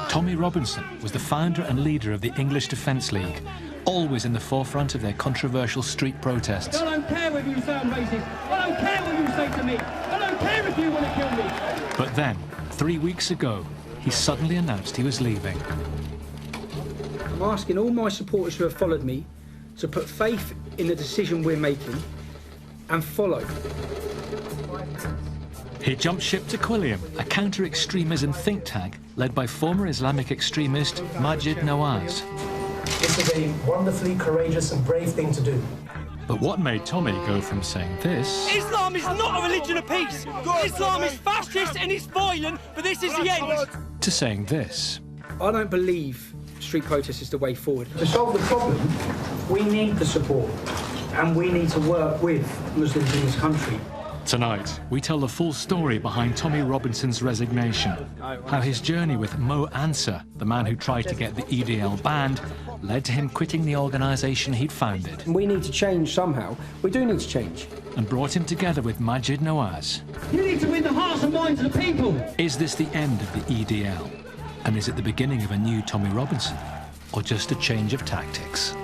Tommy Robinson was the founder and leader of the English Defence League, always in the forefront of their controversial street protests. I don't care whether you sound racist. I don't care what you say to me. I don't care if you want to kill me. But then, 3 weeks ago, he suddenly announced he was leaving. I'm asking all my supporters who have followed me to put faith in the decision we're making and follow. He jumped ship to Quilliam, a counter-extremism think tank led by former Islamic extremist Maajid Nawaz. This is a wonderfully courageous and brave thing to do. But what made Tommy go from saying this... Islam is not a religion of peace. Islam is fascist and it's violent, but this is the end. ...to saying this. I don't believe street protest is the way forward. To solve the problem, we need the support and we need to work with Muslims in this country. Tonight, we tell the full story behind Tommy Robinson's resignation, how his journey with Mo Ansar, the man who tried to get the EDL banned, led to him quitting the organisation he'd founded. We need to change somehow. We do need to change. And brought him together with Maajid Nawaz. You need to win the hearts and minds of the people. Is this the end of the EDL? And is it the beginning of a new Tommy Robinson? Or just a change of tactics?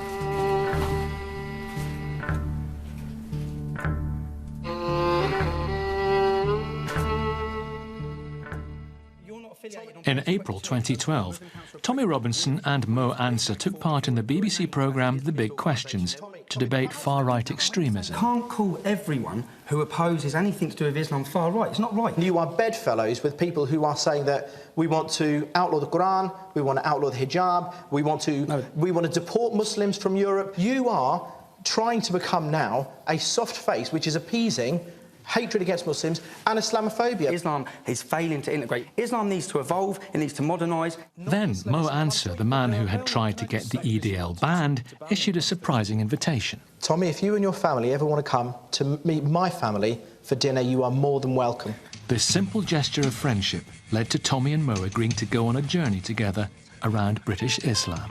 In April 2012, Tommy Robinson and Mo Ansar took part in the BBC programme The Big Questions to debate far-right extremism. You can't call everyone who opposes anything to do with Islam far right. It's not right. You are bedfellows with people who are saying that we want to outlaw the Qur'an, we want to outlaw the hijab, we want to deport Muslims from Europe. You are trying to become now a soft face which is appeasing hatred against Muslims and Islamophobia. Islam is failing to integrate. Islam needs to evolve, it needs to modernise. Then Mo Ansar, the man who had tried to get the EDL banned, issued a surprising invitation. Tommy, if you and your family ever want to come to meet my family for dinner, you are more than welcome. This simple gesture of friendship led to Tommy and Mo agreeing to go on a journey together around British Islam.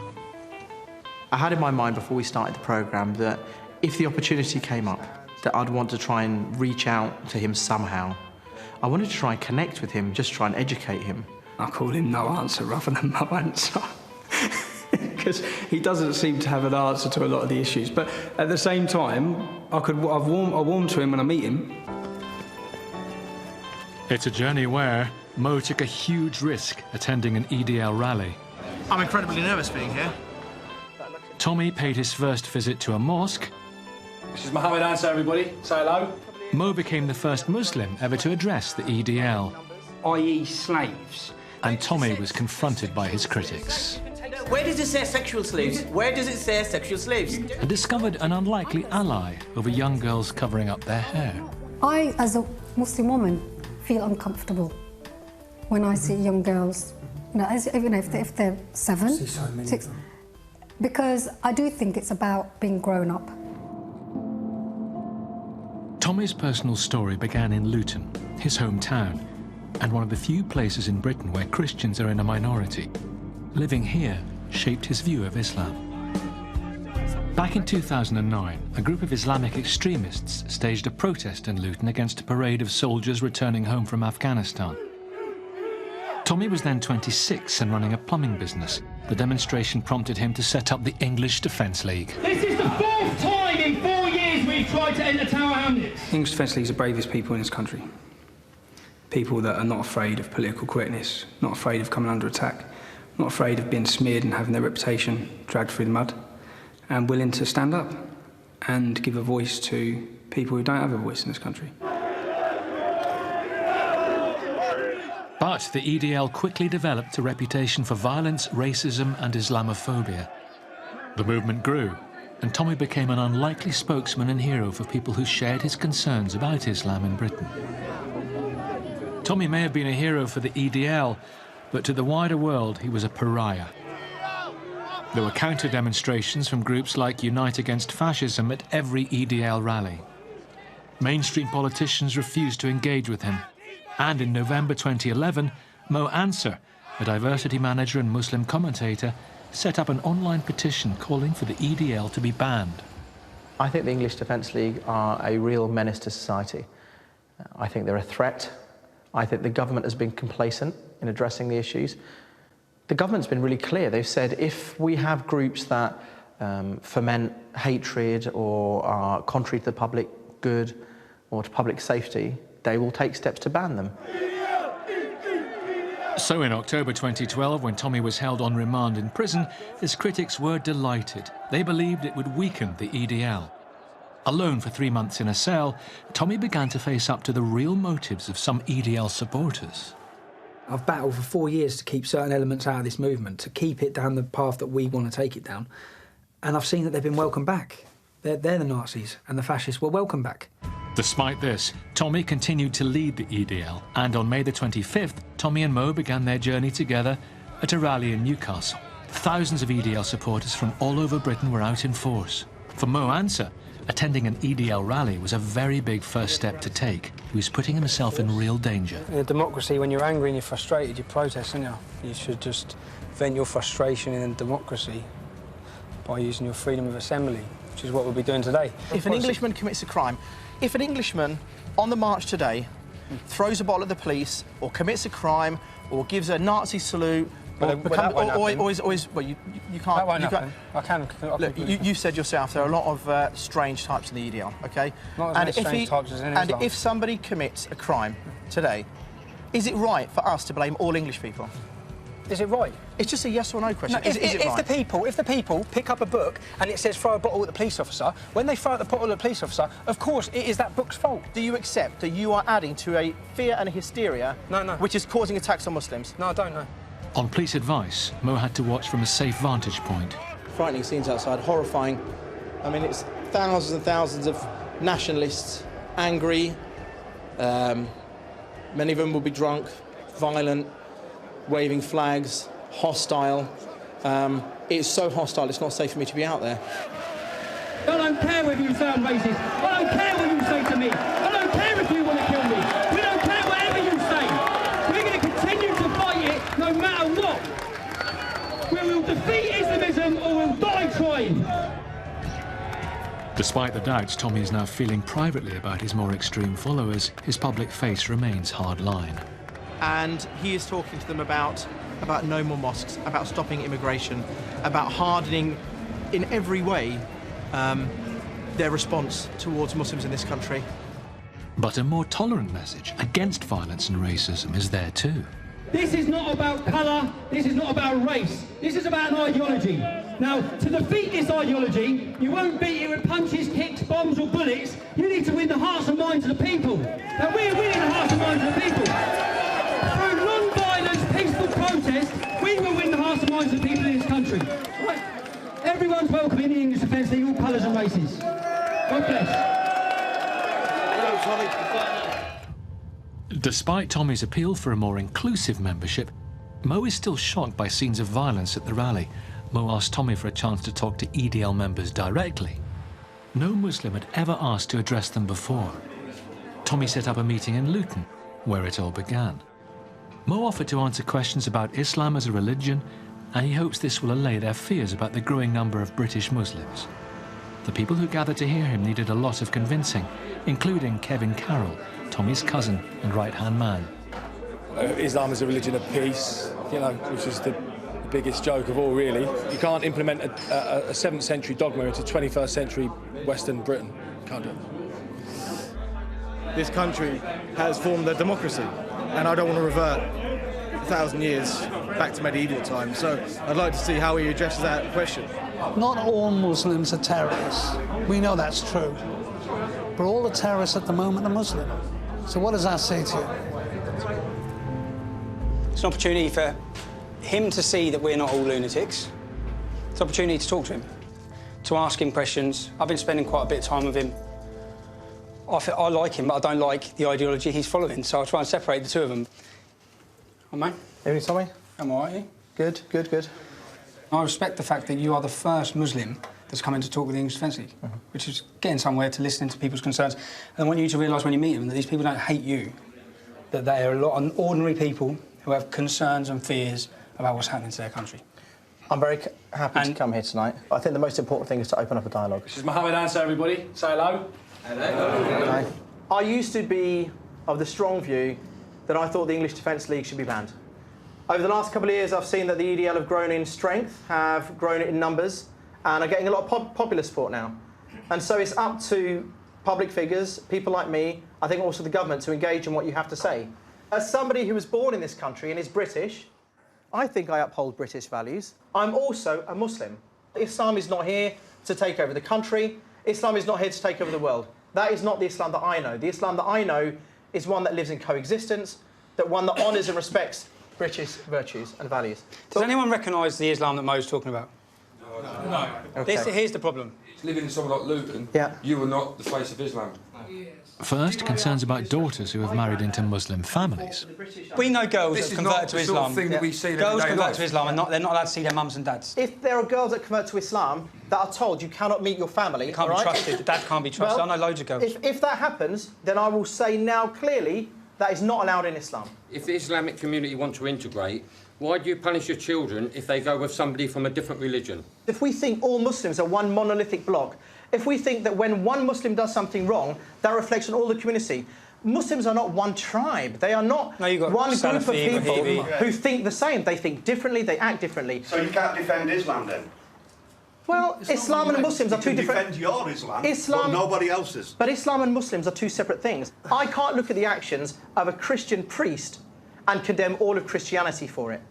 I had in my mind before we started the programme that if the opportunity came up, that I'd want to try and reach out to him somehow. I wanted to try and connect with him, just try and educate him. I call him No Answer rather than Mo Answer. Because he doesn't seem to have an answer to a lot of the issues. But at the same time, I warm to him when I meet him. It's a journey where Mo took a huge risk attending an EDL rally. I'm incredibly nervous being here. Tommy paid his first visit to a mosque. This is Mohammed Ansar, everybody. Say hello. Mo became the first Muslim ever to address the EDL. I.e. slaves. And Tommy was confronted by his critics. Where does it say sexual slaves? Where does it say sexual slaves? And discovered an unlikely ally over young girls covering up their hair. I, as a Muslim woman, feel uncomfortable when I see young girls, even if they're 7, 6, because I do think it's about being grown up. Tommy's personal story began in Luton, his hometown, and one of the few places in Britain where Christians are in a minority. Living here shaped his view of Islam. Back in 2009, a group of Islamic extremists staged a protest in Luton against a parade of soldiers returning home from Afghanistan. Tommy was then 26 and running a plumbing business. The demonstration prompted him to set up the English Defence League. This is the 4th time in 4 years we've tried to enter Tower Hamlets. English Defence League is the bravest people in this country. People that are not afraid of political correctness, not afraid of coming under attack, not afraid of being smeared and having their reputation dragged through the mud, and willing to stand up and give a voice to people who don't have a voice in this country. But the EDL quickly developed a reputation for violence, racism and Islamophobia. The movement grew, and Tommy became an unlikely spokesman and hero for people who shared his concerns about Islam in Britain. Tommy may have been a hero for the EDL, but to the wider world he was a pariah. There were counter-demonstrations from groups like Unite Against Fascism at every EDL rally. Mainstream politicians refused to engage with him. And in November 2011, Mo Ansar, a diversity manager and Muslim commentator, set up an online petition calling for the EDL to be banned. I think the English Defence League are a real menace to society. I think they're a threat. I think the government has been complacent in addressing the issues. The government's been really clear. They've said if we have groups that foment hatred or are contrary to the public good or to public safety, they will take steps to ban them. So in October 2012, when Tommy was held on remand in prison, his critics were delighted. They believed it would weaken the EDL. Alone for 3 months in a cell, Tommy began to face up to the real motives of some EDL supporters. I've battled for 4 years to keep certain elements out of this movement, to keep it down the path that we want to take it down. And I've seen that they've been welcomed back. They're the Nazis, and the fascists were welcome back. Despite this, Tommy continued to lead the EDL, and on May the 25th, Tommy and Mo began their journey together at a rally in Newcastle. Thousands of EDL supporters from all over Britain were out in force. For Mo Ansar, attending an EDL rally was a very big first step to take. He was putting himself in real danger. In a democracy, when you're angry and you're frustrated, you protest, don't you? You should just vent your frustration in a democracy by using your freedom of assembly, which is what we'll be doing today. If an Englishman commits a crime, if an Englishman on the march today throws a bottle at the police or commits a crime or gives a Nazi salute, well, you can't. That won't happen. I can. Look, you said yourself there are a lot of strange types in the EDL, OK? Not as many strange types as in Islam. And if somebody commits a crime today, is it right for us to blame all English people? Is it right? It's just a yes or no question. No, is it right? If the people pick up a book and it says throw a bottle at the police officer, when they throw at the bottle at the police officer, of course it is that book's fault. Do you accept that you are adding to a fear and a hysteria which is causing attacks on Muslims? No, I don't know. On police advice, Mo had to watch from a safe vantage point. Frightening scenes outside, horrifying. I mean, it's thousands and thousands of nationalists, angry. Many of them will be drunk, violent, waving flags, hostile. It's so hostile, it's not safe for me to be out there. I don't care whether you sound racist. I don't care what you say to me. I don't care if you want to kill me. We don't care whatever you say. We're going to continue to fight it no matter what. We will defeat Islamism or we'll die trying. Despite the doubts Tommy is now feeling privately about his more extreme followers, his public face remains hardline. And he is talking to them about no more mosques, about stopping immigration, about hardening in every way their response towards Muslims in this country. But a more tolerant message against violence and racism is there too. This is not about colour, this is not about race, this is about an ideology. Now, to defeat this ideology, you won't beat it with punches, kicks, bombs or bullets. You need to win the hearts and minds of the people. Now, we're winning the hearts and minds of the people. Through non-violence, peaceful protest, we will win the hearts and minds of the people in this country. Right? Everyone's welcome in the English Defence League, all colours and races. God bless. Despite Tommy's appeal for a more inclusive membership, Mo is still shocked by scenes of violence at the rally. Mo asked Tommy for a chance to talk to EDL members directly. No Muslim had ever asked to address them before. Tommy set up a meeting in Luton, where it all began. Mo offered to answer questions about Islam as a religion, and he hopes this will allay their fears about the growing number of British Muslims. The people who gathered to hear him needed a lot of convincing, including Kevin Carroll, Tommy's cousin and right-hand man. Islam is a religion of peace, you know, which is the biggest joke of all, really. You can't implement a 7th century dogma into 21st century Western Britain. You can't do it. This country has formed a democracy, and I don't want to revert 1,000 years back to medieval times, so I'd like to see how he addresses that question. Not all Muslims are terrorists. We know that's true. But all the terrorists at the moment are Muslim. So what does that say to you? It's an opportunity for him to see that we're not all lunatics. It's an opportunity to talk to him, to ask him questions. I've been spending quite a bit of time with him. I like him, but I don't like the ideology he's following, so I'll try and separate the two of them. Oh, man. Evening, Tommy. I'm all right, you? Good, good, good. I respect the fact that you are the first Muslim that's come in to talk with the English Defence League, which is getting somewhere to listening to people's concerns. And I want you to realise when you meet them that these people don't hate you, that they are a lot of ordinary people who have concerns and fears about what's happening to their country. I'm very happy to come here tonight. I think the most important thing is to open up a dialogue. This is Mo Ansar, everybody. Say hello. Hello. Hi. I used to be of the strong view that I thought the English Defence League should be banned. Over the last couple of years, I've seen that the EDL have grown in strength, have grown in numbers, and are getting a lot of popular support now. And so it's up to public figures, people like me, I think also the government, to engage in what you have to say. As somebody who was born in this country and is British, I think I uphold British values. I'm also a Muslim. Islam is not here to take over the country. Islam is not here to take over the world. That is not the Islam that I know. The Islam that I know is one that lives in coexistence, one that honours and respects British virtues and values. Does anyone recognise the Islam that Mo's talking about? No. Okay. Here's the problem. Living in somewhere like Luton, you are not the face of Islam. First, concerns about daughters who have married into Muslim families. We know girls This that is convert not to the Islam. sort of thing that we see in Girls everyday convert life. to Islam and they're not allowed to see their mums and dads. If there are girls that convert to Islam that are told you cannot meet your family, They can't be trusted. The dad can't be trusted. Well, I know loads of girls. If that happens, then I will say now clearly that is not allowed in Islam. If the Islamic community want to integrate, why do you punish your children if they go with somebody from a different religion? If we think all Muslims are one monolithic block, if we think that when one Muslim does something wrong, that reflects on all the community, Muslims are not one tribe. They are not one group of people who think the same. They think differently, they act differently. So you can't defend Islam then? Well, Islam and Muslims are two different... defend your Islam, but nobody else's. But Islam and Muslims are two separate things. I can't look at the actions of a Christian priest and condemn all of Christianity for it.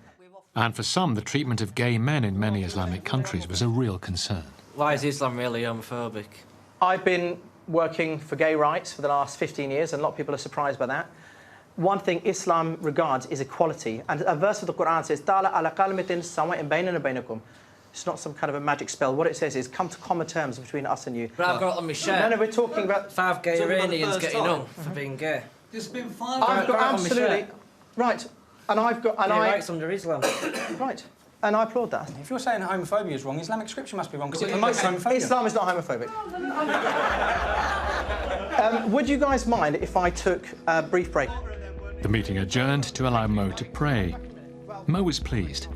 And for some, the treatment of gay men in many Islamic countries was a real concern. Why is Islam really homophobic? I've been working for gay rights for the last 15 years, and a lot of people are surprised by that. One thing Islam regards is equality. And a verse of the Qur'an says, "Ta'ala ala kalmatin sawa'in baynana baynakum." It's not some kind of a magic spell. What it says is, come to common terms between us and you. But I've got on my shirt. No, we're talking about... 5 gay Iranians getting hung for being gay. There's been 5... I've got absolutely... Right. And I've got... And gay rights under Islam. Right. And I applaud that. If you're saying that homophobia is wrong, Islamic scripture must be wrong, because it promotes homophobia. Islam is not homophobic. Would you guys mind if I took a brief break? The meeting adjourned to allow Mo to pray. Mo was pleased.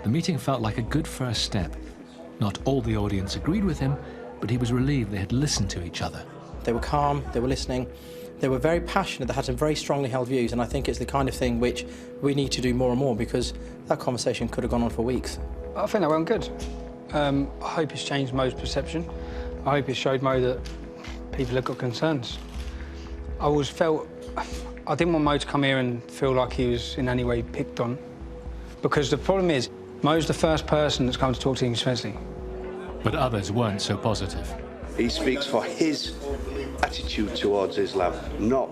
The meeting felt like a good first step. Not all the audience agreed with him, but he was relieved they had listened to each other. They were calm, they were listening, they were very passionate, they had some very strongly held views, and I think it's the kind of thing which we need to do more and more, because that conversation could have gone on for weeks. I think that went good. I hope it's changed Mo's perception. I hope it showed Mo that people have got concerns. I always felt... I didn't want Mo to come here and feel like he was in any way picked on, because the problem is, Mo's the first person that's come to talk to English Defence League. But others weren't so positive. He speaks for his attitude towards Islam, not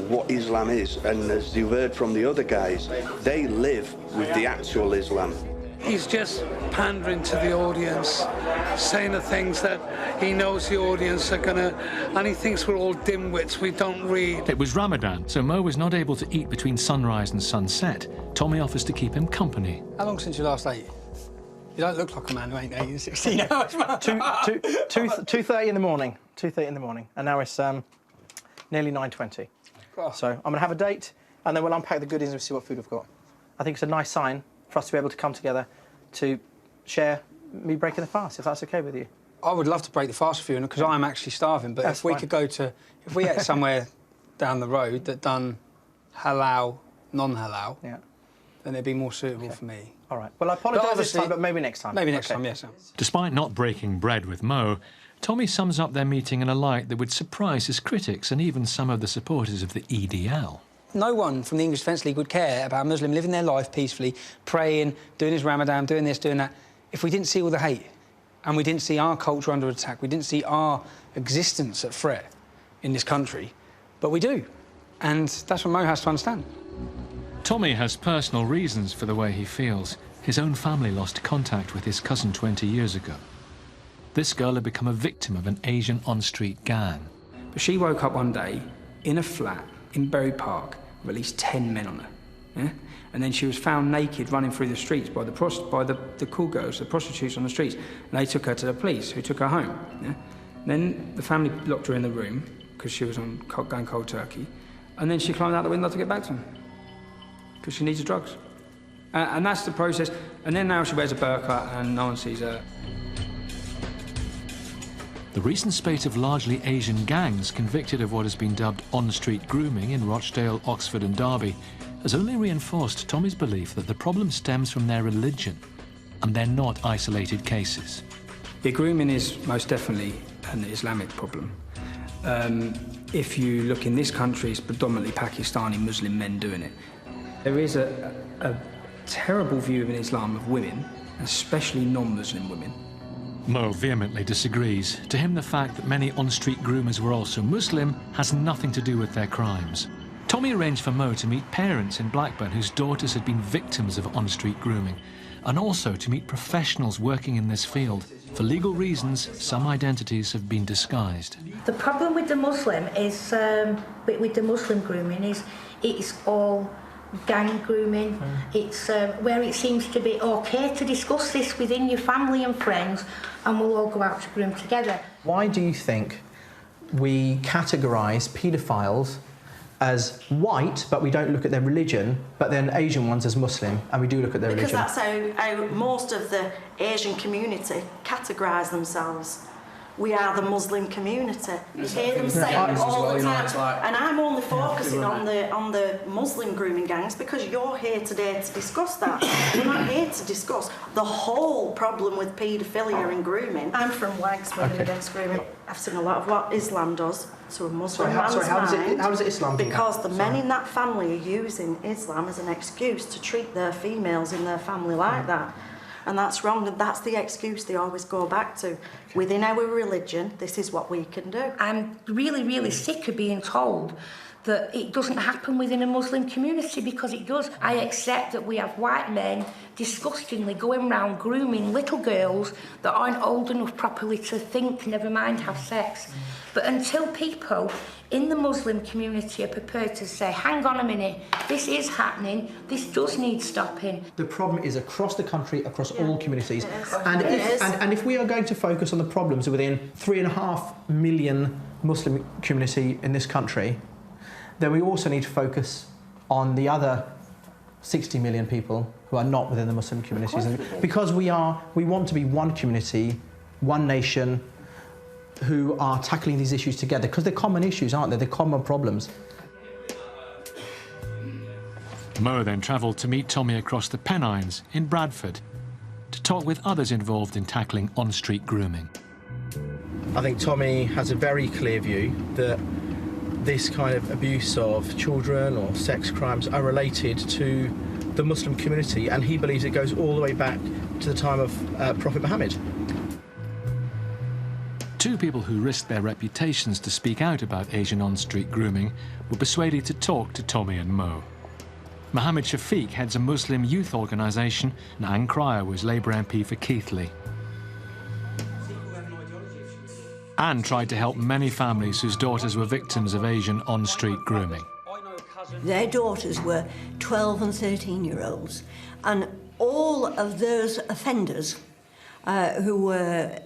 what Islam is. And as you heard from the other guys, they live with the actual Islam. He's just pandering to the audience, saying the things that he knows the audience are going to... And he thinks we're all dimwits, we don't read. It was Ramadan, so Mo was not able to eat between sunrise and sunset. Tommy offers to keep him company. How long since you last ate? You don't look like a man who ain't eaten 16 hours. 2:30 in the morning. 2:30 in the morning. And now it's nearly 9:20. So I'm going to have a date, and then we'll unpack the goodies and see what food we've got. I think it's a nice sign for us to be able to come together to share me breaking the fast, if that's OK with you. I would love to break the fast for you, because I'm actually starving, but That's if we fine. could go to... If we ate somewhere down the road that done halal, non-halal, then it'd be more suitable for me. All right. Well, I apologise this time, but maybe next time. Maybe next time, yes. Despite not breaking bread with Mo, Tommy sums up their meeting in a light that would surprise his critics and even some of the supporters of the EDL. No one from the English Defence League would care about a Muslim living their life peacefully, praying, doing his Ramadan, doing this, doing that, if we didn't see all the hate and we didn't see our culture under attack, we didn't see our existence at threat in this country. But we do. And that's what Mo has to understand. Tommy has personal reasons for the way he feels. His own family lost contact with his cousin 20 years ago. This girl had become a victim of an Asian on-street gang. But she woke up one day in a flat in Bury Park with at least 10 men on her. Yeah? And then she was found naked running through the streets by the cool girls, the prostitutes on the streets. And they took her to the police, who took her home. Yeah? Then the family locked her in the room because she was on going cold turkey. And then she climbed out the window to get back to them because she needs the drugs. And that's the process. And then now she wears a burqa and no one sees her. The recent spate of largely Asian gangs convicted of what has been dubbed on-street grooming in Rochdale, Oxford and Derby has only reinforced Tommy's belief that the problem stems from their religion and they're not isolated cases. The grooming is most definitely an Islamic problem. If you look in this country, it's predominantly Pakistani Muslim men doing it. There is a terrible view in Islam of women, especially non-Muslim women. Mo vehemently disagrees. To him, the fact that many on-street groomers were also Muslim has nothing to do with their crimes. Tommy arranged for Mo to meet parents in Blackburn whose daughters had been victims of on-street grooming, and also to meet professionals working in this field. For legal reasons, some identities have been disguised. The problem with the Muslim is, with the Muslim grooming, is it's all gang grooming. It's where it seems to be okay to discuss this within your family and friends, and we'll all go out to groom together. Why do you think we categorise paedophiles as white, but we don't look at their religion, but then Asian ones as Muslim, and we do look at their religion? Because that's how most of the Asian community categorise themselves. We are the Muslim community. You hear them say it all the time. And I'm only focusing on the Muslim grooming gangs because you're here today to discuss that. We're not here to discuss the whole problem with paedophilia and grooming. I'm from Wags, Women Against Grooming. I've seen a lot of what Islam does to a Muslim man's mind. How does Islam do that? Because the men in that family are using Islam as an excuse to treat their females in their family like that. And that's wrong, and that's the excuse they always go back to. Within our religion, this is what we can do. I'm really, really sick of being told that it doesn't happen within a Muslim community, because it does. I accept that we have white men disgustingly going around grooming little girls that aren't old enough properly to think, never mind have sex. But until people in the Muslim community are prepared to say, hang on a minute, this is happening, this does need stopping. The problem is across the country, across all communities. And if we are going to focus on the problems within 3.5 million Muslim community in this country, then we also need to focus on the other 60 million people who are not within the Muslim communities. Because we want to be one community, one nation, who are tackling these issues together, because they're common issues, aren't they? They're common problems. Mo then travelled to meet Tommy across the Pennines in Bradford to talk with others involved in tackling on-street grooming. I think Tommy has a very clear view that this kind of abuse of children or sex crimes are related to the Muslim community, and he believes it goes all the way back to the time of Prophet Muhammad. Two people who risked their reputations to speak out about Asian on-street grooming were persuaded to talk to Tommy and Mo. Mohammed Shafiq heads a Muslim youth organisation, and Anne Cryer was Labour MP for Keighley. Anne tried to help many families whose daughters were victims of Asian on-street grooming. Their daughters were 12 and 13-year-olds, and all of those offenders who were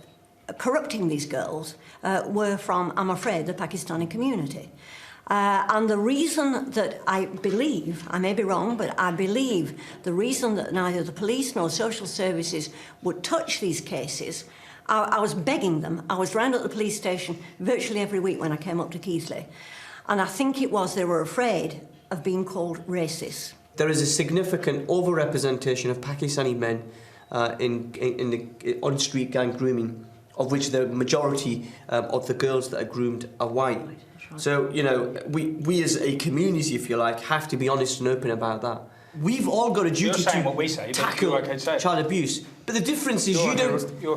corrupting these girls were from, I'm afraid, the Pakistani community. And the reason that I believe, I may be wrong, but I believe the reason that neither the police nor social services would touch these cases, I was begging them. I was round at the police station virtually every week when I came up to Keighley. And I think it was they were afraid of being called racist. There is a significant overrepresentation of Pakistani men in the on-street gang grooming, of which the majority of the girls that are groomed are white. So, you know, we as a community, if you like, have to be honest and open about that. We've all got a duty to tackle child abuse. But the difference is You're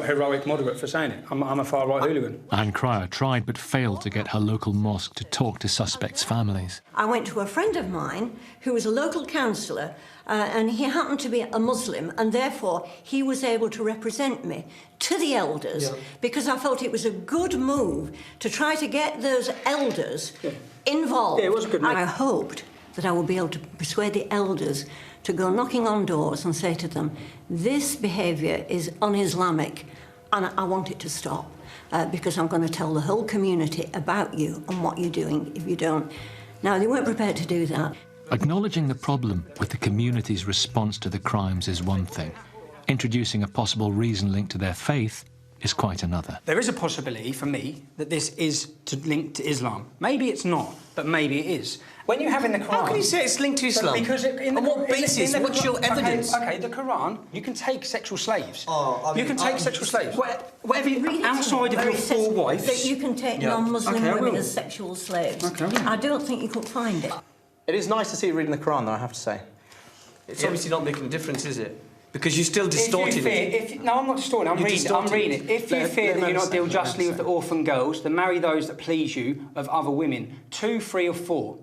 heroic moderate for saying it. I'm a far-right hooligan. Anne Cryer tried but failed to get her local mosque to talk to suspects' families. I went to a friend of mine who was a local councillor, and he happened to be a Muslim, and therefore he was able to represent me to the elders, because I felt it was a good move to try to get those elders involved. Yeah, it was a good move. I hoped that I would be able to persuade the elders to go knocking on doors and say to them, this behaviour is un-Islamic and I want it to stop, because I'm going to tell the whole community about you and what you're doing if you don't. Now, they weren't prepared to do that. Acknowledging the problem with the community's response to the crimes is one thing. Introducing a possible reason linked to their faith is quite another. There is a possibility for me that this is linked to Islam. Maybe it's not, but maybe it is. When you have in the Quran... How can you say it's linked to Islam? Because on what basis? What's your evidence? Okay, the Quran, you can take sexual slaves. You can take sexual slaves. Whatever outside of your four wives... That you can take non-Muslim women as sexual slaves. I don't think you could find it. It is nice to see you reading the Quran, though, I have to say. It's obviously not making a difference, is it? Because you're still distorting it. No, I'm not distorting. I'm reading it. If you fear that you not deal justly with the orphan girls, then marry those that please you of other women, 2, 3 or 4.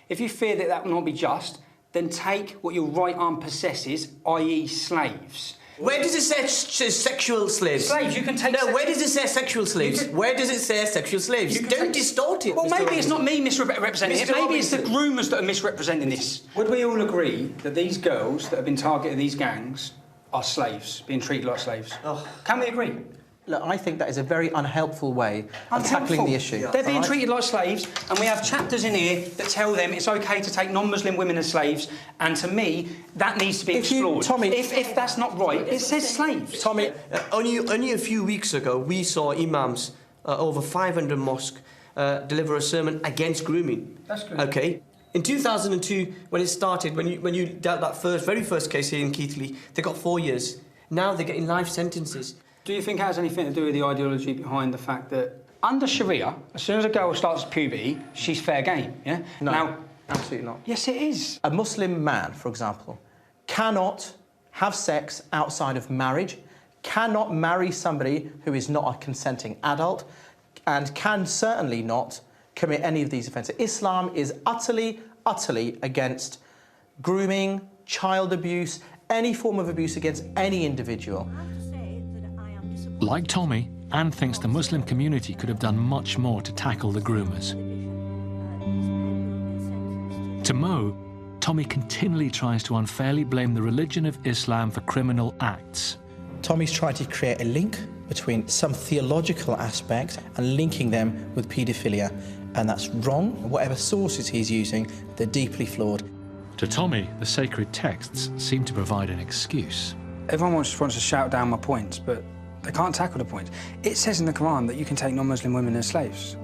If you fear that that will not be just, then take what your right arm possesses, i.e. slaves. Where does it say sexual slaves? Slaves, you can take... No, where does it say sexual slaves? Where does it say sexual slaves? Don't distort it. Well, maybe it's not me misrepresenting it. Maybe it's the groomers that are misrepresenting this. Would we all agree that these girls that have been targeted in these gangs are slaves, being treated like slaves? Can we agree? Look, I think that is a very unhelpful way of tackling the issue. They're being treated like slaves, and we have chapters in here that tell them it's OK to take non-Muslim women as slaves, and to me, that needs to be explored. Tommy... If that's not right, it says slaves. Tommy... Only a few weeks ago, we saw imams, over 500 mosques, deliver a sermon against grooming. That's good. OK? In 2002, when it started, when you dealt that very first case here in Keighley, they got 4 years. Now they're getting life sentences. Do you think it has anything to do with the ideology behind the fact that under Sharia, as soon as a girl starts puberty, she's fair game, yeah? No, now, absolutely not. Yes, it is. A Muslim man, for example, cannot have sex outside of marriage, cannot marry somebody who is not a consenting adult, and can certainly not commit any of these offences. Islam is utterly, utterly against grooming, child abuse, any form of abuse against any individual. Like Tommy, Anne thinks the Muslim community could have done much more to tackle the groomers. To Mo, Tommy continually tries to unfairly blame the religion of Islam for criminal acts. Tommy's tried to create a link between some theological aspects and linking them with paedophilia, and that's wrong. Whatever sources he's using, they're deeply flawed. To Tommy, the sacred texts seem to provide an excuse. Everyone wants to shout down my points, but they can't tackle the point. It says in the Quran that you can take non-Muslim women as slaves.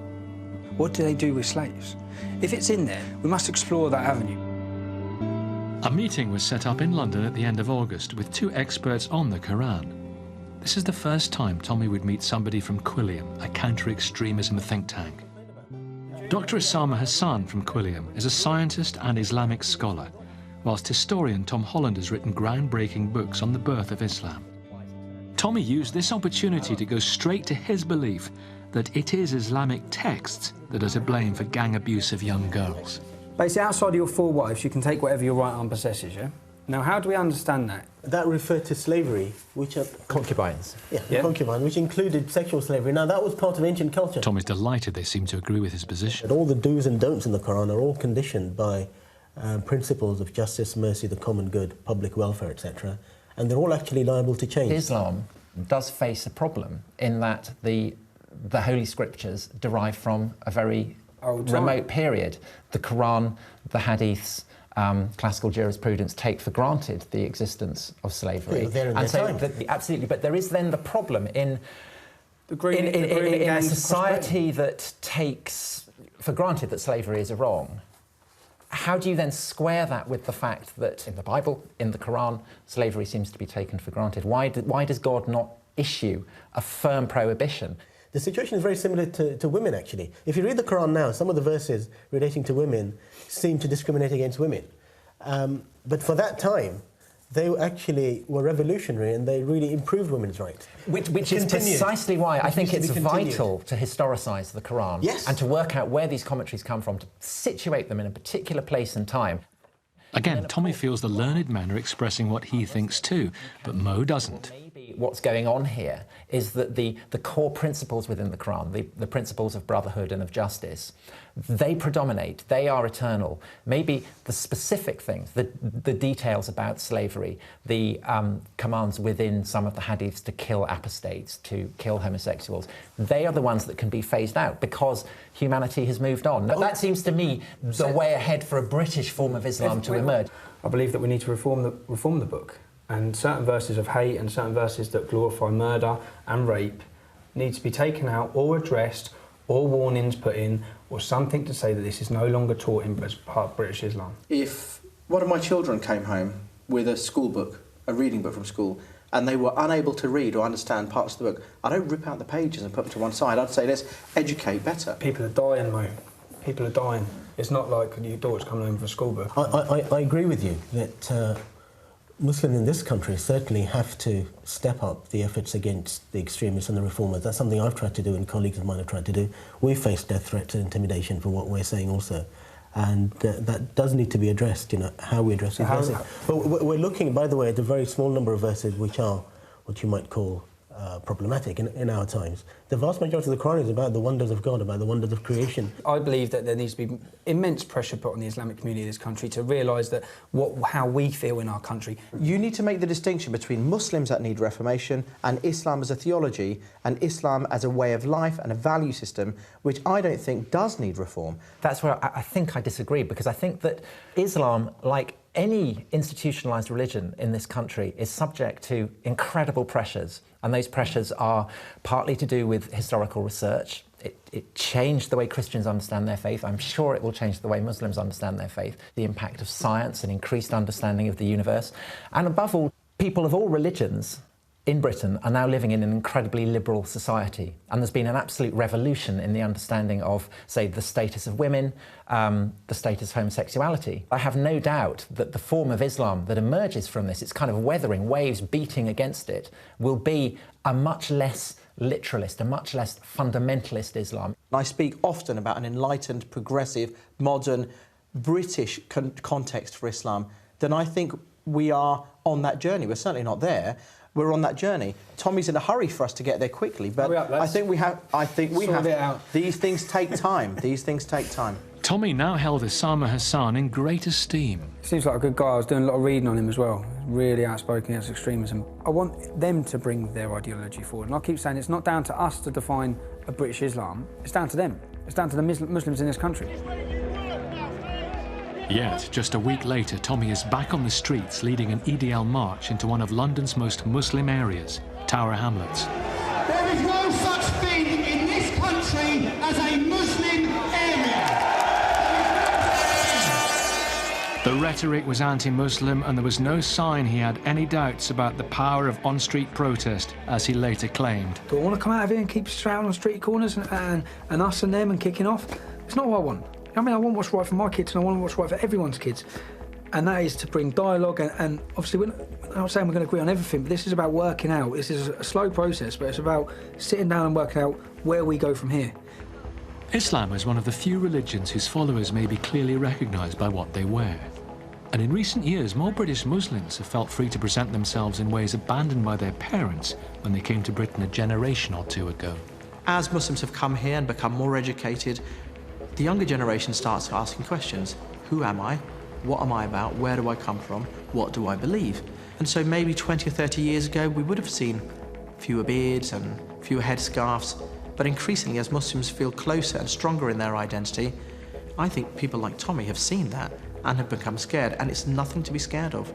What do they do with slaves? If it's in there, we must explore that avenue. A meeting was set up in London at the end of August with 2 experts on the Quran. This is the first time Tommy would meet somebody from Quilliam, a counter-extremism think tank. Dr Usama Hasan from Quilliam is a scientist and Islamic scholar, whilst historian Tom Holland has written groundbreaking books on the birth of Islam. Tommy used this opportunity to go straight to his belief that it is Islamic texts that are to blame for gang abuse of young girls. Basically, outside of your 4 wives, you can take whatever your right arm possesses, yeah? Now, how do we understand that? That referred to slavery, which are... Concubines. Yeah, concubine, which included sexual slavery. Now, that was part of ancient culture. Tom is delighted they seem to agree with his position. All the do's and don'ts in the Quran are all conditioned by principles of justice, mercy, the common good, public welfare, etc. And they're all actually liable to change. Islam does face a problem in that the Holy Scriptures derive from a very remote period. The Quran, the Hadiths, classical jurisprudence take for granted the existence of slavery. Absolutely, but there is then the problem in a society that takes for granted that slavery is wrong. How do you then square that with the fact that in the Bible, in the Quran, slavery seems to be taken for granted? Why does God not issue a firm prohibition? The situation is very similar to women, actually. If you read the Quran now, some of the verses relating to women seem to discriminate against women. But for that time, they actually were revolutionary and they really improved women's rights. Which is precisely why I think it's vital to historicise the Quran and to work out where these commentaries come from, to situate them in a particular place and time. Again, Tommy feels the learned men are expressing what he thinks too, but Mo doesn't. Maybe what's going on here is that the core principles within the Quran, the principles of brotherhood and of justice, they predominate, they are eternal. Maybe the specific things, the details about slavery, the commands within some of the hadiths to kill apostates, to kill homosexuals, they are the ones that can be phased out because humanity has moved on. But that seems to me the way ahead for a British form of Islam to emerge. I believe that we need to reform the book, and certain verses of hate and certain verses that glorify murder and rape needs to be taken out or addressed or warnings put in or something to say that this is no longer taught as part of British Islam. If one of my children came home with a school book, a reading book from school, and they were unable to read or understand parts of the book, I don't rip out the pages and put them to one side. I'd say let's educate better. People are dying, Mo. People are dying. It's not like your daughter's coming home with a school book. I agree with you that Muslims in this country certainly have to step up the efforts against the extremists and the reformers. That's something I've tried to do and colleagues of mine have tried to do. We face death threats and intimidation for what we're saying also. And that does need to be addressed, you know, how we address it. But we're looking, by the way, at a very small number of verses which are what you might call problematic in our times. The vast majority of the Qur'an is about the wonders of God, about the wonders of creation. I believe that there needs to be immense pressure put on the Islamic community of this country to realise that how we feel in our country. You need to make the distinction between Muslims that need reformation and Islam as a theology and Islam as a way of life and a value system, which I don't think does need reform. That's where I think I disagree, because I think that Islam, like any institutionalised religion in this country, is subject to incredible pressures, and those pressures are partly to do with historical research. It changed the way Christians understand their faith. I'm sure it will change the way Muslims understand their faith. The impact of science and increased understanding of the universe. And above all, people of all religions in Britain are now living in an incredibly liberal society, and there's been an absolute revolution in the understanding of, say, the status of women, the status of homosexuality. I have no doubt that the form of Islam that emerges from this, it's kind of weathering, waves beating against it, will be a much less literalist, a much less fundamentalist Islam. I speak often about an enlightened, progressive, modern, British context for Islam. Then I think we are on that journey. We're certainly not there. We're on that journey. Tommy's in a hurry for us to get there quickly, but I think we have. These things take time. These things take time. Tommy now held Usama Hasan in great esteem. Seems like a good guy. I was doing a lot of reading on him as well. Really outspoken against extremism. I want them to bring their ideology forward. And I keep saying it's not down to us to define a British Islam. It's down to them. It's down to the Muslims in this country. Yet, just a week later, Tommy is back on the streets leading an EDL march into one of London's most Muslim areas, Tower Hamlets. There is no such thing in this country as a Muslim area. The rhetoric was anti-Muslim, and there was no sign he had any doubts about the power of on-street protest, as he later claimed. Do I want to come out of here and keep shouting on street corners and us and them and kicking off? It's not what I want. I mean, I want what's right for my kids, and I want what's right for everyone's kids. And that is to bring dialogue, and obviously, I'm not saying we're going to agree on everything, but this is about working out. This is a slow process, but it's about sitting down and working out where we go from here. Islam is one of the few religions whose followers may be clearly recognised by what they wear. And in recent years, more British Muslims have felt free to present themselves in ways abandoned by their parents when they came to Britain a generation or two ago. As Muslims have come here and become more educated, the younger generation starts asking questions. Who am I? What am I about? Where do I come from? What do I believe? And so maybe 20 or 30 years ago, we would have seen fewer beards and fewer headscarves. But increasingly, as Muslims feel closer and stronger in their identity, I think people like Tommy have seen that and have become scared, and it's nothing to be scared of.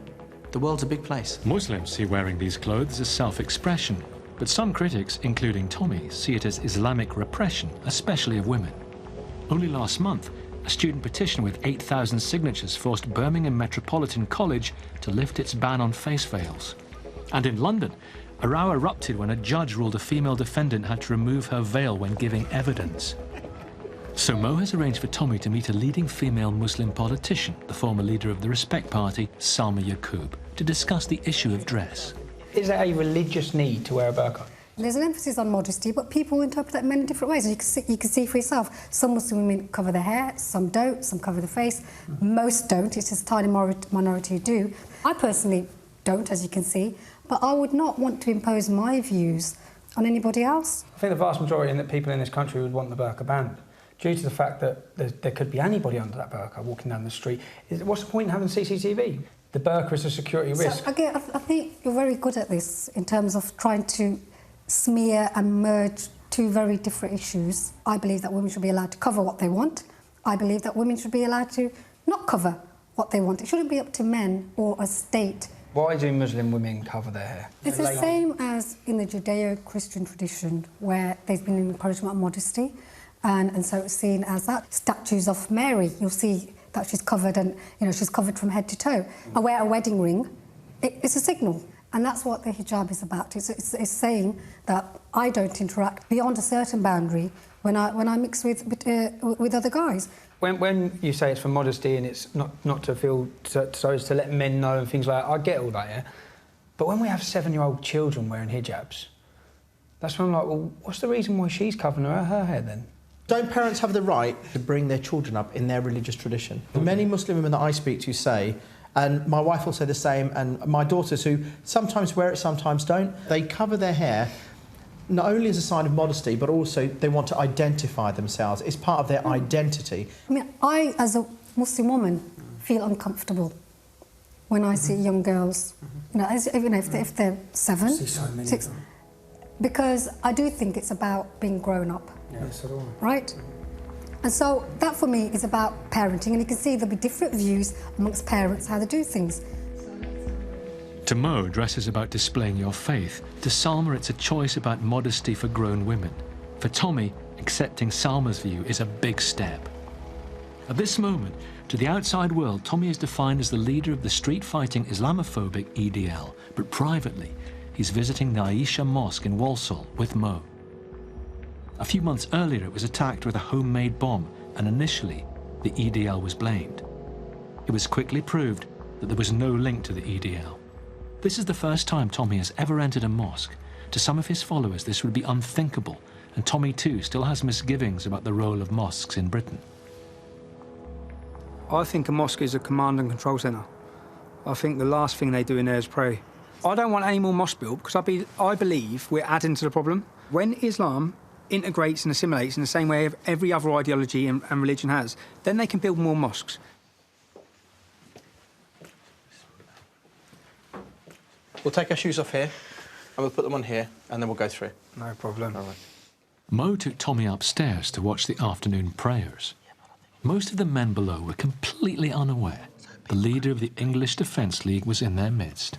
The world's a big place. Muslims see wearing these clothes as self-expression, but some critics, including Tommy, see it as Islamic repression, especially of women. Only last month, a student petition with 8,000 signatures forced Birmingham Metropolitan College to lift its ban on face veils. And in London, a row erupted when a judge ruled a female defendant had to remove her veil when giving evidence. So Mo has arranged for Tommy to meet a leading female Muslim politician, the former leader of the Respect Party, Salma Yaqoob, to discuss the issue of dress. Is there a religious need to wear a burqa? There's an emphasis on modesty, but people interpret that in many different ways. And you can see for yourself, some Muslim women cover their hair, some don't, some cover their face. Most don't, it's just a tiny minority who do. I personally don't, as you can see, but I would not want to impose my views on anybody else. I think the vast majority of the people in this country would want the burqa banned, due to the fact that there could be anybody under that burqa walking down the street. What's the point in having CCTV? The burqa is a security risk. So, again, I think you're very good at this in terms of trying to smear and merge two very different issues. I believe that women should be allowed to cover what they want. I believe that women should be allowed to not cover what they want. It shouldn't be up to men or a state Why do Muslim women cover their hair? It's the same as in the Judeo-Christian tradition, where there's been an encouragement of modesty, and so it's seen as that. Statues of Mary, you'll see that she's covered, and she's covered from head to toe. I wear a wedding ring. It's a signal, and that's what the hijab is about. It's saying that I don't interact beyond a certain boundary when I mix with other guys. When you say it's for modesty and it's not to feel so as to let men know and things like that, I get all that, yeah. But when we have 7-year-old children wearing hijabs, that's when I'm like, well, what's the reason why she's covering her hair then? Don't parents have the right to bring their children up in their religious tradition? Many Muslim women that I speak to say, and my wife will say the same, and my daughters who sometimes wear it, sometimes don't, they cover their hair not only as a sign of modesty, but also they want to identify themselves. It's part of their identity. I mean, I, as a Muslim woman, feel uncomfortable when I see young girls, if they're 7, 6, because I do think it's about being grown up, right? And so that for me is about parenting, and you can see there'll be different views amongst parents how they do things. To Mo, dress is about displaying your faith. To Salma, it's a choice about modesty for grown women. For Tommy, accepting Salma's view is a big step. At this moment, to the outside world, Tommy is defined as the leader of the street-fighting Islamophobic EDL, but privately, he's visiting the Aisha Mosque in Walsall with Mo. A few months earlier, it was attacked with a homemade bomb, and initially, the EDL was blamed. It was quickly proved that there was no link to the EDL. This is the first time Tommy has ever entered a mosque. To some of his followers, this would be unthinkable, and Tommy too still has misgivings about the role of mosques in Britain. I think a mosque is a command and control centre. I think the last thing they do in there is pray. I don't want any more mosques built because I believe we're adding to the problem. When Islam integrates and assimilates in the same way every other ideology and religion has, then they can build more mosques. We'll take our shoes off here, and we'll put them on here, and then we'll go through. No problem. All right. Mo took Tommy upstairs to watch the afternoon prayers. Most of the men below were completely unaware the leader of the English Defence League was in their midst.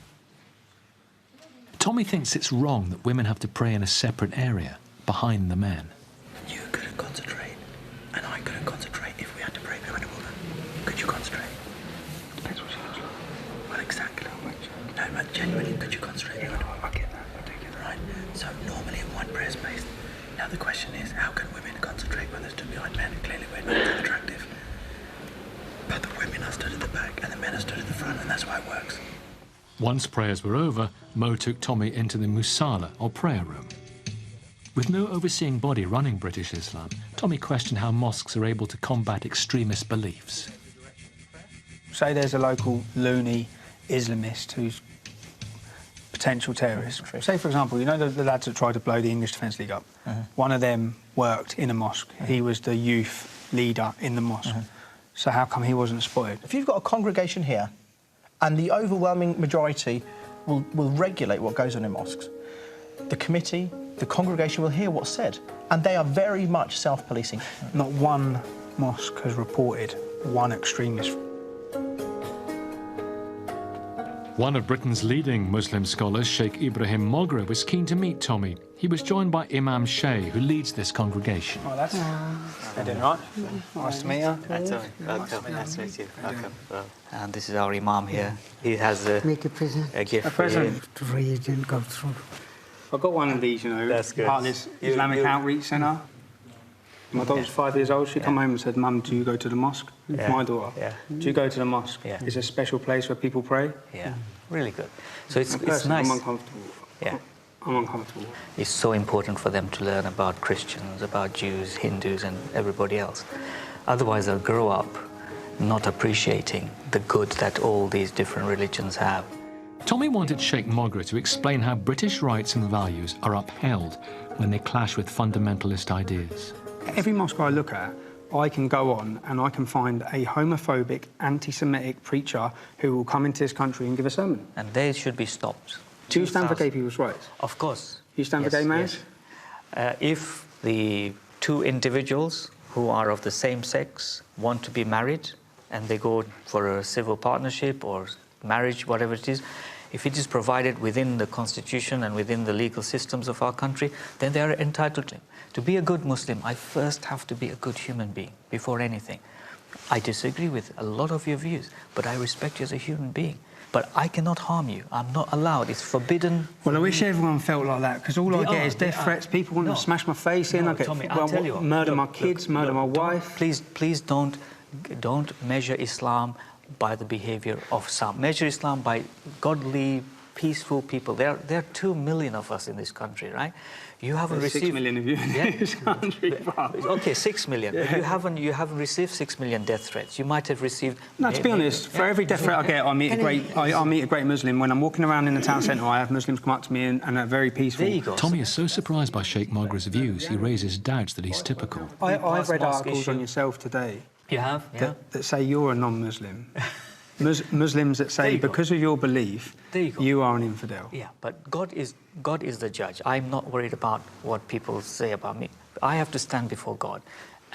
Tommy thinks it's wrong that women have to pray in a separate area, behind the men. You couldn't concentrate, and I couldn't concentrate if we had to pray behind a woman. Could you concentrate? Depends what she looks like. Well, exactly. No, but genuinely, could you concentrate behind a woman? I get that, I do get that. Right, so normally in one prayer space. Now the question is, how can women concentrate when they're stood behind men? Clearly we're not that attractive. But the women are stood at the back, and the men are stood at the front, and that's why it works. Once prayers were over, Mo took Tommy into the musala, or prayer room. With no overseeing body running British Islam, Tommy questioned how mosques are able to combat extremist beliefs. Say there's a local loony Islamist who's potential terrorist. Say, for example, you know the lads that tried to blow the English Defence League up? One of them worked in a mosque. He was the youth leader in the mosque. So how come he wasn't spotted? If you've got a congregation here, and the overwhelming majority will regulate what goes on in mosques, the committee, the congregation will hear what's said, and they are very much self-policing. Not one mosque has reported one extremist. One of Britain's leading Muslim scholars, Shaykh Ibrahim Mogra, was keen to meet Tommy. He was joined by Imam Shay, who leads this congregation. Oh, that's... How doing, right? Nice to meet you. Welcome. Nice to meet you. Welcome. And this is our Imam here. He has a gift. A present. To read and go through. I've got one of these, you know, that's good. Part of this Islamic outreach centre. My daughter's 5 years old. She came home and said, "Mum, do you go to the mosque?" Yeah. My daughter. Yeah. Do you go to the mosque? Yeah. It's a special place where people pray. Yeah. Really good. So it's nice. I'm uncomfortable. Yeah. I'm uncomfortable. It's so important for them to learn about Christians, about Jews, Hindus, and everybody else. Otherwise, they'll grow up not appreciating the good that all these different religions have. Tommy wanted Shaykh Mogra to explain how British rights and values are upheld when they clash with fundamentalist ideas. Every mosque I look at, I can go on and I can find a homophobic, anti-Semitic preacher who will come into this country and give a sermon. And they should be stopped. Do you stand for gay people's rights? Of course. You stand for gay marriage? Yes. If the two individuals who are of the same sex want to be married and they go for a civil partnership or marriage, whatever it is, If it is provided within the constitution and within the legal systems of our country, then they are entitled to it. To be a good Muslim, I first have to be a good human being before anything. I disagree with a lot of your views, but I respect you as a human being. But I cannot harm you. I'm not allowed. It's forbidden. Well, I wish everyone felt like that, because all I get is death threats. People want to smash my face in. I get, Tommy, I'll tell you what, murder my kids, murder my wife. Please don't measure Islam by the behavior of some. Measure Islam by godly, peaceful people. There are 2 million of us in this country, right? You haven't received 6 million of you in this country. Okay, 6 million. But you haven't received 6 million death threats. You might have received. No, to be honest, for every death threat I get, I meet a great Muslim. When I'm walking around in the town centre, I have Muslims come up to me and are very peaceful. There you go. Tommy is so surprised by Shaykh Mogra's views, he raises doubts that he's typical. I've read articles on yourself today. You have? Yeah. That say you're a non-Muslim. Muslims that say because of your belief, you are an infidel. Yeah, but God is the judge. I'm not worried about what people say about me. I have to stand before God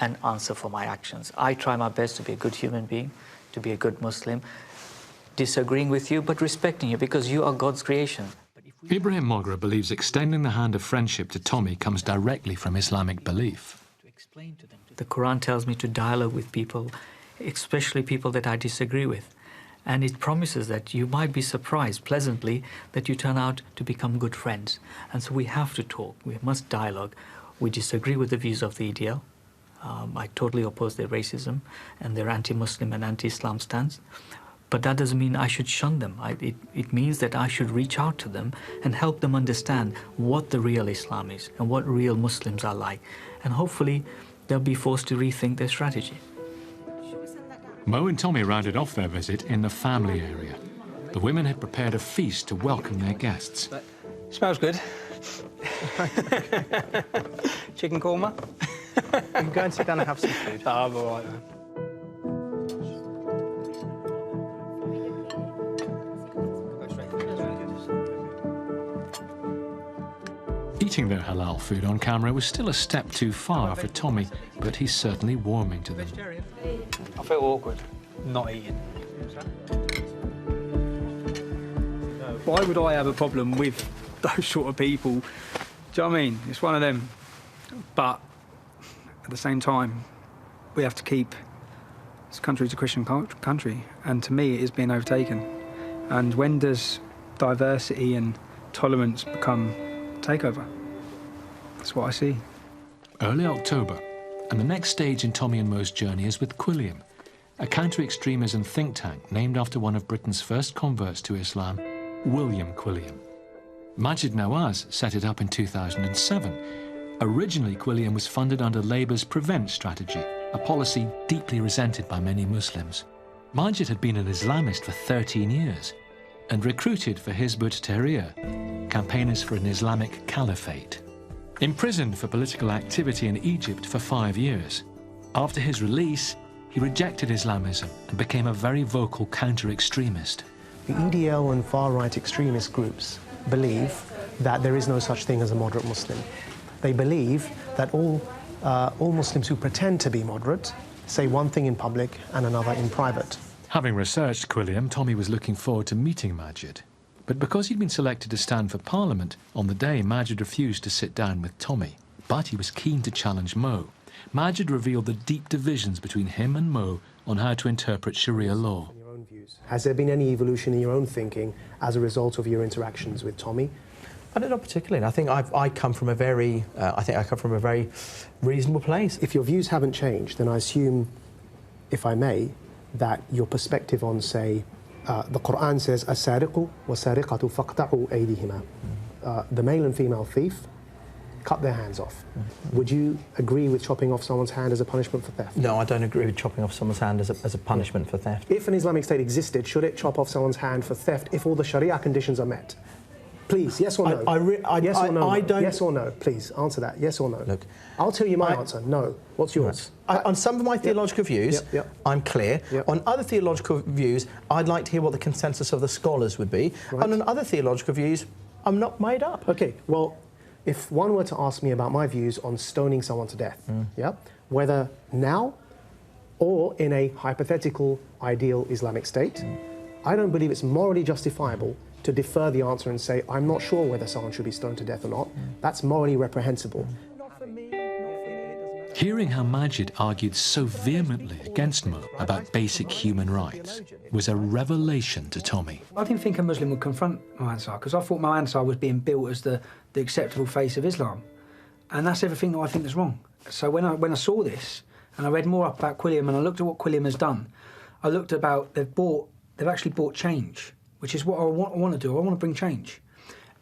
and answer for my actions. I try my best to be a good human being, to be a good Muslim, disagreeing with you, but respecting you, because you are God's creation. Ibrahim Mogra believes extending the hand of friendship to Tommy comes directly from Islamic belief. The Qur'an tells me to dialogue with people, especially people that I disagree with. And it promises that you might be surprised pleasantly that you turn out to become good friends. And so we have to talk, we must dialogue. We disagree with the views of the EDL. I totally oppose their racism and their anti-Muslim and anti-Islam stance. But that doesn't mean I should shun them. It means that I should reach out to them and help them understand what the real Islam is and what real Muslims are like. And hopefully they'll be forced to rethink their strategy. Mo and Tommy rounded off their visit in the family area. The women had prepared a feast to welcome their guests. Smells good. Chicken korma. You can go and sit down and have some food. Oh, I'm all right, man. Eating their halal food on camera was still a step too far for Tommy, but he's certainly warming to them. I feel awkward not eating. Why would I have a problem with those sort of people? Do you know what I mean? It's one of them. But at the same time, we have to keep this country a Christian country, and to me it is being overtaken. And when does diversity and tolerance become takeover? That's what I see. Early October, and the next stage in Tommy and Mo's journey is with Quilliam, a counter-extremism think tank named after one of Britain's first converts to Islam, William Quilliam. Majid Nawaz set it up in 2007. Originally, Quilliam was funded under Labour's Prevent strategy, a policy deeply resented by many Muslims. Majid had been an Islamist for 13 years and recruited for Hizb ut-Tahrir, campaigners for an Islamic caliphate. Imprisoned for political activity in Egypt for 5 years. After his release, he rejected Islamism and became a very vocal counter-extremist. The EDL and far-right extremist groups believe that there is no such thing as a moderate Muslim. They believe that all Muslims who pretend to be moderate say one thing in public and another in private. Having researched Quilliam, Tommy was looking forward to meeting Majid. But because he'd been selected to stand for Parliament, on the day Majid refused to sit down with Tommy. But he was keen to challenge Mo. Majid revealed the deep divisions between him and Mo on how to interpret Sharia law. Has there been any evolution in your own thinking as a result of your interactions with Tommy? I don't know particularly. I think I come from a very reasonable place. If your views haven't changed, then I assume, if I may, that your perspective on, say, the Qur'an says, "As-sariqu wa-sariqatu faqta'u aydihima." The male and female thief, cut their hands off. Would you agree with chopping off someone's hand as a punishment for theft? No, I don't agree with chopping off someone's hand as a punishment for theft. If an Islamic State existed, should it chop off someone's hand for theft if all the Sharia conditions are met? Please, yes or no? Yes or no? I don't... Yes or no? Please, answer that. Yes or no? Look, I'll tell you my answer. No. What's yours? On some of my theological views, I'm clear. On other theological views, I'd like to hear what the consensus of the scholars would be. And on other theological views, I'm not made up. Okay, well, if one were to ask me about my views on stoning someone to death, whether now or in a hypothetical ideal Islamic state, I don't believe it's morally justifiable to defer the answer and say, I'm not sure whether someone should be stoned to death or not, that's morally reprehensible. Hearing how Majid argued so vehemently against Mo about basic human rights was a revelation to Tommy. I didn't think a Muslim would confront Mo Ansar, because I thought Mo Ansar was being built as the acceptable face of Islam. And that's everything that I think is wrong. So when I saw this, and I read more up about Quilliam, and I looked at what Quilliam has done, I looked about, they've actually brought change, which is what I want to do. I want to bring change.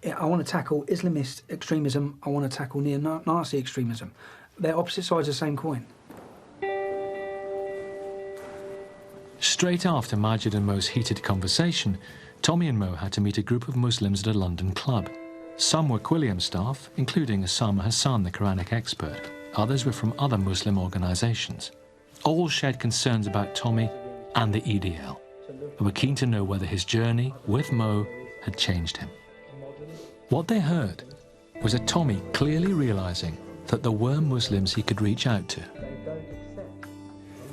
I want to tackle Islamist extremism, I want to tackle neo-Nazi extremism. They're opposite sides of the same coin. Straight after Majid and Mo's heated conversation, Tommy and Mo had to meet a group of Muslims at a London club. Some were Quilliam staff, including Usama Hasan, the Quranic expert. Others were from other Muslim organisations. All shared concerns about Tommy and the EDL, and were keen to know whether his journey with Mo had changed him. What they heard was a Tommy clearly realising that there were Muslims he could reach out to.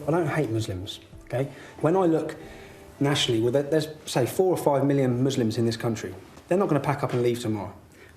I don't hate Muslims, okay? When I look nationally, well, there's, say, 4 or 5 million Muslims in this country. They're not going to pack up and leave tomorrow.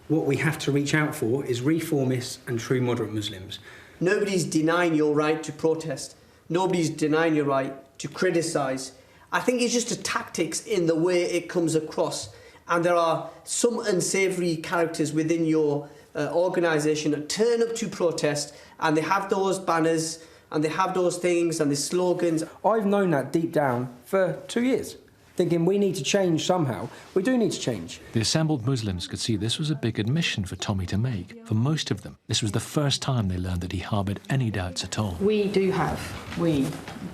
What we have to reach out for is reformists and true moderate Muslims. Nobody's denying your right to protest. Nobody's denying your right to criticise. I think it's just a tactics in the way it comes across. And there are some unsavoury characters within your organisation that turn up to protest, and they have those banners and they have those things and the slogans. I've known that deep down for 2 years, thinking we need to change somehow. We do need to change. The assembled Muslims could see this was a big admission for Tommy to make. For most of them, this was the first time they learned that he harboured any doubts at all. We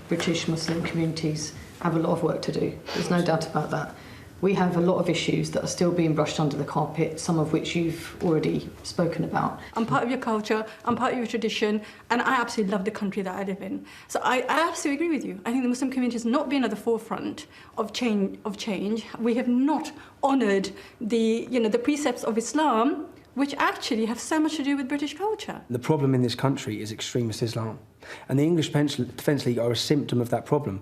British Muslim communities, have a lot of work to do. There's no doubt about that. We have a lot of issues that are still being brushed under the carpet, some of which you've already spoken about. I'm part of your culture, I'm part of your tradition, and I absolutely love the country that I live in. So I absolutely agree with you. I think the Muslim community has not been at the forefront of change. We have not honoured the precepts of Islam, which actually have so much to do with British culture. The problem in this country is extremist Islam, and the English Defence League are a symptom of that problem.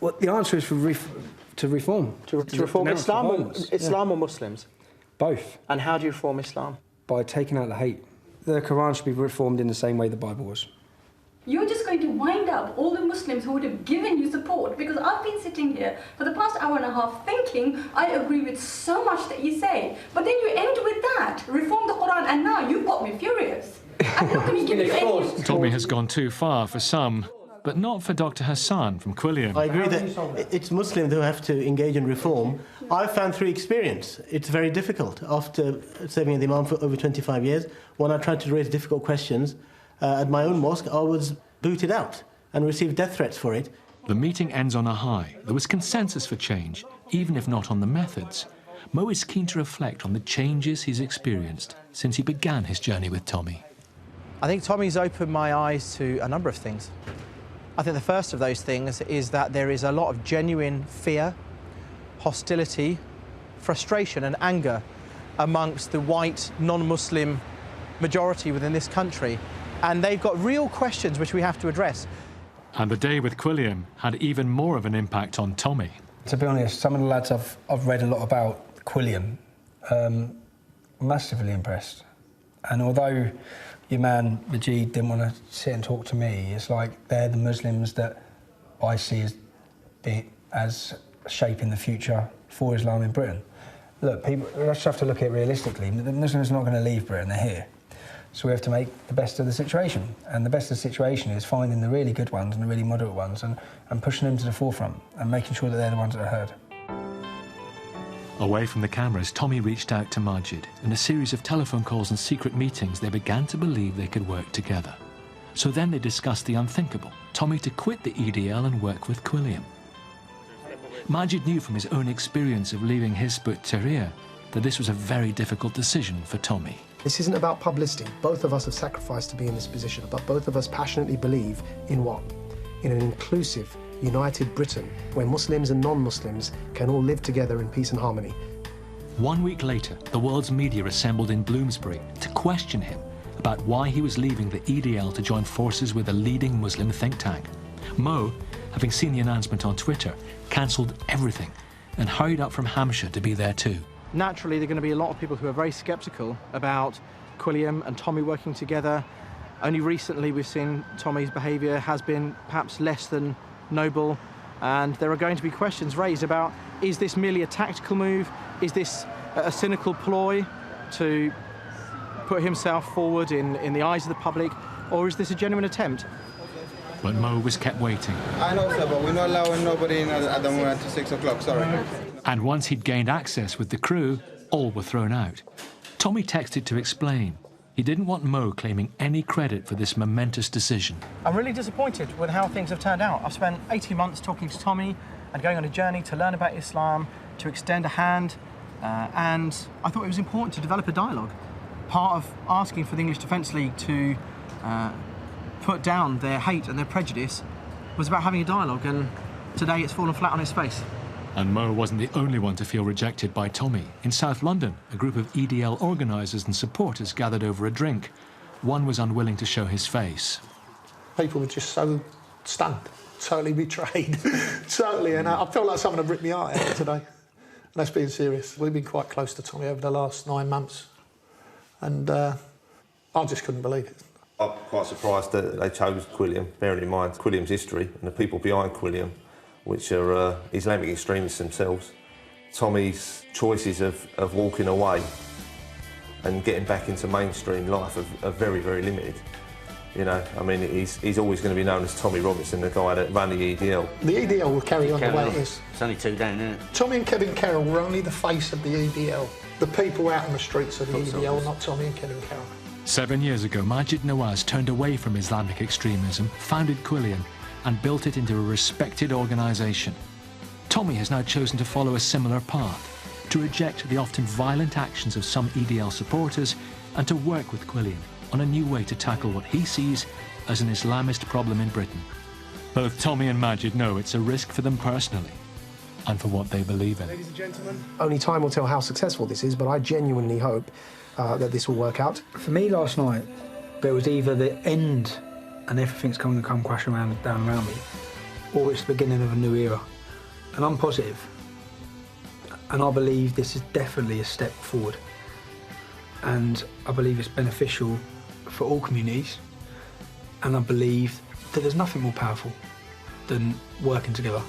Well, the answer is to reform. To reform Islam or Muslims? Both. And how do you reform Islam? By taking out the hate. The Qur'an should be reformed in the same way the Bible was. You're just going to wind up all the Muslims who would have given you support, because I've been sitting here for the past hour and a half thinking I agree with so much that you say, but then you end with that, reform the Qur'an, and now you've got me furious. I'm not going to give you any... Tommy has gone too far for some, but not for Dr Hasan from Quilliam. I agree that it's Muslims who have to engage in reform. I've found through experience it's very difficult. After serving in the Imam for over 25 years, when I tried to raise difficult questions at my own mosque, I was booted out and received death threats for it. The meeting ends on a high. There was consensus for change, even if not on the methods. Mo is keen to reflect on the changes he's experienced since he began his journey with Tommy. I think Tommy's opened my eyes to a number of things. I think the first of those things is that there is a lot of genuine fear, hostility, frustration and anger amongst the white, non-Muslim majority within this country. And they've got real questions which we have to address. And the day with Quilliam had even more of an impact on Tommy. To be honest, some of the lads I've read a lot about Quilliam, massively impressed. And although your man, Majid, didn't want to sit and talk to me, it's like they're the Muslims that I see as shaping the future for Islam in Britain. Look, people, we just have to look at it realistically. The Muslims are not going to leave Britain, they're here. So we have to make the best of the situation. And the best of the situation is finding the really good ones and the really moderate ones and pushing them to the forefront and making sure that they're the ones that are heard. Away from the cameras, Tommy reached out to Majid. In a series of telephone calls and secret meetings, they began to believe they could work together. So then they discussed the unthinkable, Tommy to quit the EDL and work with Quilliam. Majid knew from his own experience of leaving Hizb ut-Tahrir that this was a very difficult decision for Tommy. This isn't about publicity. Both of us have sacrificed to be in this position, but both of us passionately believe in what? In an inclusive, united Britain, where Muslims and non-Muslims can all live together in peace and harmony. 1 week later, the world's media assembled in Bloomsbury to question him about why he was leaving the EDL to join forces with a leading Muslim think tank. Mo, having seen the announcement on Twitter, cancelled everything and hurried up from Hampshire to be there too. naturally there are going to be a lot of people who are very sceptical about Quilliam and Tommy working together. Only recently we've seen Tommy's behaviour has been perhaps less than noble, and there are going to be questions raised about, is this merely a tactical move? Is this a cynical ploy to put himself forward in the eyes of the public, or is this a genuine attempt? But Mo was kept waiting. I know, sir, but we're not allowing nobody in at the moment until 6 o'clock, sorry. And once he'd gained access with the crew, all were thrown out. Tommy texted to explain. He didn't want Mo claiming any credit for this momentous decision. I'm really disappointed with how things have turned out. I've spent 18 months talking to Tommy and going on a journey to learn about Islam, to extend a hand, and I thought it was important to develop a dialogue. Part of asking for the English Defence League to put down their hate and their prejudice was about having a dialogue, and today it's fallen flat on its face. And Mo wasn't the only one to feel rejected by Tommy. In South London, a group of EDL organisers and supporters gathered over a drink. One was unwilling to show his face. People were just so stunned, totally betrayed, totally, and I felt like someone had ripped me out today. And that's being serious. We've been quite close to Tommy over the last 9 months, and I just couldn't believe it. I'm quite surprised that they chose Quilliam, bearing in mind Quilliam's history and the people behind Quilliam, which are Islamic extremists themselves. Tommy's choices of walking away and getting back into mainstream life are very, very limited. You know, I mean, he's always going to be known as Tommy Robinson, the guy that ran the EDL. The EDL will carry on the way it is. It's only 2 down, isn't it? Tommy and Kevin Carroll were only the face of the EDL. The people out in the streets of the EDL, not Tommy and Kevin Carroll. 7 years ago, Majid Nawaz turned away from Islamic extremism, founded Quilliam, and built it into a respected organisation. Tommy has now chosen to follow a similar path, to reject the often violent actions of some EDL supporters and to work with Quilliam on a new way to tackle what he sees as an Islamist problem in Britain. Both Tommy and Majid know it's a risk for them personally and for what they believe in. Ladies and gentlemen, only time will tell how successful this is, but I genuinely hope that this will work out. For me last night, there was either the end and everything's going to come crashing down around me, or it's the beginning of a new era. And I'm positive. And I believe this is definitely a step forward. And I believe it's beneficial for all communities. And I believe that there's nothing more powerful than working together.